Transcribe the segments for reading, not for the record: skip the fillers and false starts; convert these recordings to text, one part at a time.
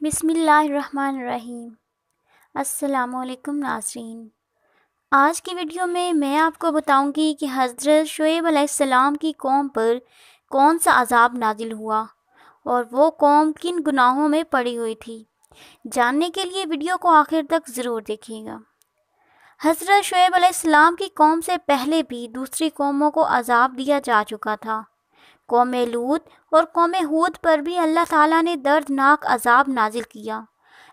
بسم اللہ الرحمن الرحیم۔ السلام علیکم ناظرین، آج کی ویڈیو میں آپ کو بتاؤں گی کہ حضرت شعیب علیہ السلام کی قوم پر کون سا عذاب نازل ہوا اور وہ قوم کن گناہوں میں پڑی ہوئی تھی۔ جاننے کے لیے ویڈیو کو آخر تک ضرور دیکھیے گا۔ حضرت شعیب علیہ السلام کی قوم سے پہلے بھی دوسری قوموں کو عذاب دیا جا چکا تھا۔ قوم لوط اور قوم ہود پر بھی اللہ تعالیٰ نے دردناک عذاب نازل کیا،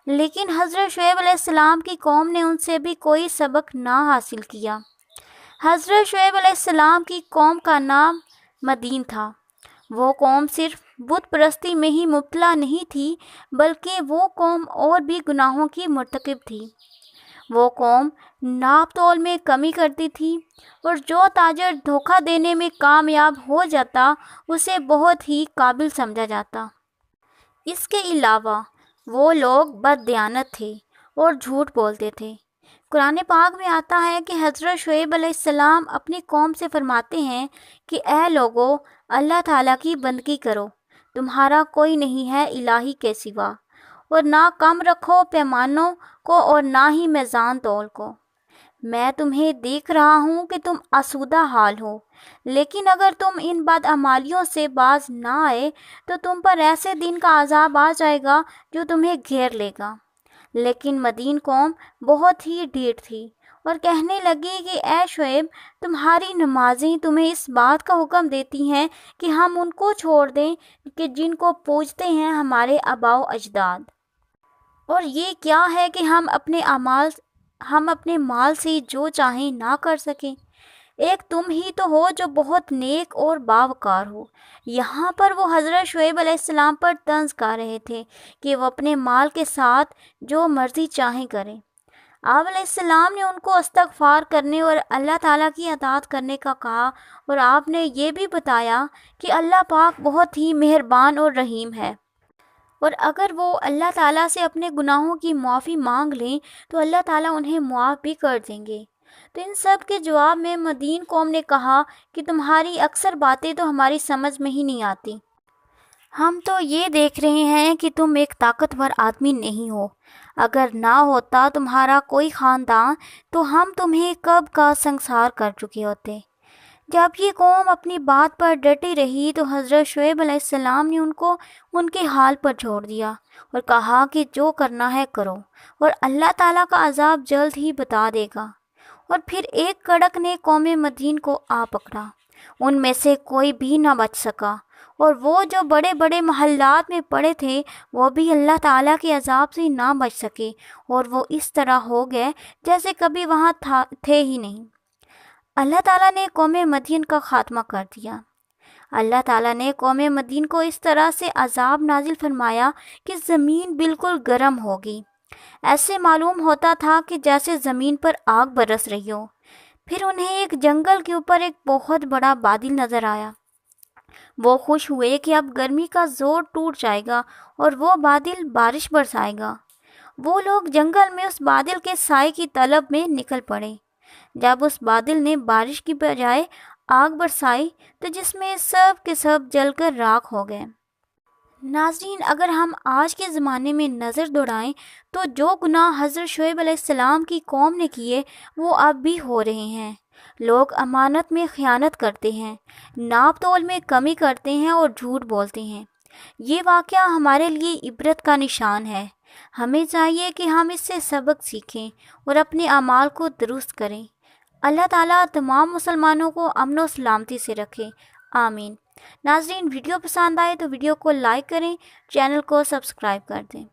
لیکن حضرت شعیب علیہ السلام کی قوم نے ان سے بھی کوئی سبق نہ حاصل کیا۔ حضرت شعیب علیہ السلام کی قوم کا نام مدین تھا۔ وہ قوم صرف بت پرستی میں ہی مبتلا نہیں تھی، بلکہ وہ قوم اور بھی گناہوں کی مرتکب تھی۔ وہ قوم ناپ تول میں کمی کرتی تھی، اور جو تاجر دھوکہ دینے میں کامیاب ہو جاتا اسے بہت ہی قابل سمجھا جاتا۔ اس کے علاوہ وہ لوگ بددیانت تھے اور جھوٹ بولتے تھے۔ قرآن پاک میں آتا ہے کہ حضرت شعیب علیہ السلام اپنی قوم سے فرماتے ہیں کہ اے لوگو، اللہ تعالیٰ کی بندگی کرو، تمہارا کوئی نہیں ہے الہی کے سوا، اور نہ کم رکھو پیمانوں کو اور نہ ہی میزان تول کو۔ میں تمہیں دیکھ رہا ہوں کہ تم آسودہ حال ہو، لیکن اگر تم ان بدعمالیوں سے باز نہ آئے تو تم پر ایسے دن کا عذاب آ جائے گا جو تمہیں گھیر لے گا۔ لیکن مدین قوم بہت ہی ڈھیٹ تھی اور کہنے لگی کہ اے شعیب، تمہاری نمازیں تمہیں اس بات کا حکم دیتی ہیں کہ ہم ان کو چھوڑ دیں کہ جن کو پوجتے ہیں ہمارے آباء و اجداد، اور یہ کیا ہے کہ ہم اپنے مال سے جو چاہیں نہ کر سکیں۔ ایک تم ہی تو ہو جو بہت نیک اور باوقار ہو۔ یہاں پر وہ حضرت شعیب علیہ السلام پر طنز کر رہے تھے کہ وہ اپنے مال کے ساتھ جو مرضی چاہیں کریں۔ آپ علیہ السلام نے ان کو استغفار کرنے اور اللہ تعالیٰ کی اطاعت کرنے کا کہا، اور آپ نے یہ بھی بتایا کہ اللہ پاک بہت ہی مہربان اور رحیم ہے، اور اگر وہ اللہ تعالیٰ سے اپنے گناہوں کی معافی مانگ لیں تو اللہ تعالیٰ انہیں معاف بھی کر دیں گے۔ تو ان سب کے جواب میں مدین قوم نے کہا کہ تمہاری اکثر باتیں تو ہماری سمجھ میں ہی نہیں آتی۔ ہم تو یہ دیکھ رہے ہیں کہ تم ایک طاقتور آدمی نہیں ہو۔ اگر نہ ہوتا تمہارا کوئی خاندان تو ہم تمہیں کب کا سنسار کر چکے ہوتے۔ جب یہ قوم اپنی بات پر ڈٹی رہی تو حضرت شعیب علیہ السلام نے ان کو ان کے حال پر چھوڑ دیا اور کہا کہ جو کرنا ہے کرو، اور اللہ تعالیٰ کا عذاب جلد ہی بتا دے گا۔ اور پھر ایک کڑک نے قوم مدین کو آ پکڑا، ان میں سے کوئی بھی نہ بچ سکا، اور وہ جو بڑے بڑے محلات میں پڑے تھے وہ بھی اللہ تعالیٰ کے عذاب سے نہ بچ سکے، اور وہ اس طرح ہو گئے جیسے کبھی وہاں تھے ہی نہیں۔ اللہ تعالیٰ نے قوم مدین کا خاتمہ کر دیا۔ اللہ تعالیٰ نے قوم مدین کو اس طرح سے عذاب نازل فرمایا کہ زمین بالکل گرم ہوگی، ایسے معلوم ہوتا تھا کہ جیسے زمین پر آگ برس رہی ہو۔ پھر انہیں ایک جنگل کے اوپر ایک بہت بڑا بادل نظر آیا۔ وہ خوش ہوئے کہ اب گرمی کا زور ٹوٹ جائے گا اور وہ بادل بارش برسائے گا۔ وہ لوگ جنگل میں اس بادل کے سائے کی طلب میں نکل پڑے۔ جب اس بادل نے بارش کی بجائے آگ برسائی تو جس میں سب کے سب جل کر راکھ ہو گئے۔ ناظرین، اگر ہم آج کے زمانے میں نظر دوڑائیں تو جو گناہ حضرت شعیب علیہ السلام کی قوم نے کیے وہ اب بھی ہو رہے ہیں۔ لوگ امانت میں خیانت کرتے ہیں، ناپ تول میں کمی کرتے ہیں اور جھوٹ بولتے ہیں۔ یہ واقعہ ہمارے لیے عبرت کا نشان ہے۔ ہمیں چاہیے کہ ہم اس سے سبق سیکھیں اور اپنے اعمال کو درست کریں۔ اللہ تعالیٰ تمام مسلمانوں کو امن و سلامتی سے رکھے، آمین۔ ناظرین، ویڈیو پسند آئے تو ویڈیو کو لائک کریں، چینل کو سبسکرائب کر دیں۔